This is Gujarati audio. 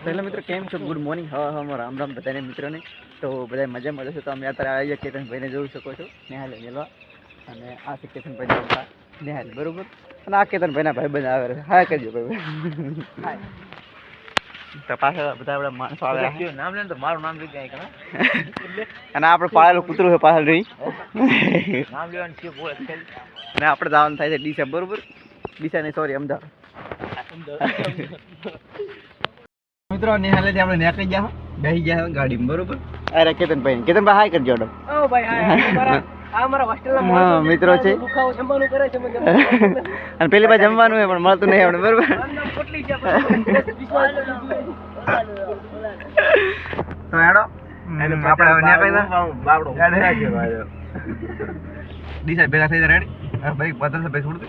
પહેલા મિત્રો કેમ છો? Good morning. હા રામ રામ બધાને મિત્રોને. તો બધા મજામાં જશો તો અમે અત્યારે આવી ગયા કેતનભાઈને જોઈ શકો છો, નેહાલે મેળવા. અને આ છે કેતનભાઈ નેહાલ, બરોબર. અને આ કેતનભાઈના ભાઈ બધા આવે છે. હા કરજો ભાઈ. તો પાછળ બધા આપણા માણસો આવે. નામ લે તો મારું નામ લઈ જાય. અને આપણે પાળેલું કૂતરું છે પાછળ રહી નામ લેવાનું છે. અને આપણે જવાનું થાય છે ડીસા, બરોબર. ડીસા નહીં, સોરી, અમદાવાદ. મિત્રો નિહાલેથી આપણે નીકળી ગયા, બેસી ગયા ગાડીમાં, બરોબર. અરે કેતનભાઈ હાય કરજો. ઓ ભાઈ હાય. આ મારા હોસ્ટેલના હા મિત્રો છે. જમવાનું કરે છે અને પેલી બાર જમવાનું છે પણ મળતું નહીં આપણે, બરોબર. તો હેડો આપણે નીકળી જા ડીસા ભેગા થઈ જાય. રેડી ભાઈ બદલ ભાઈ છોડ દે.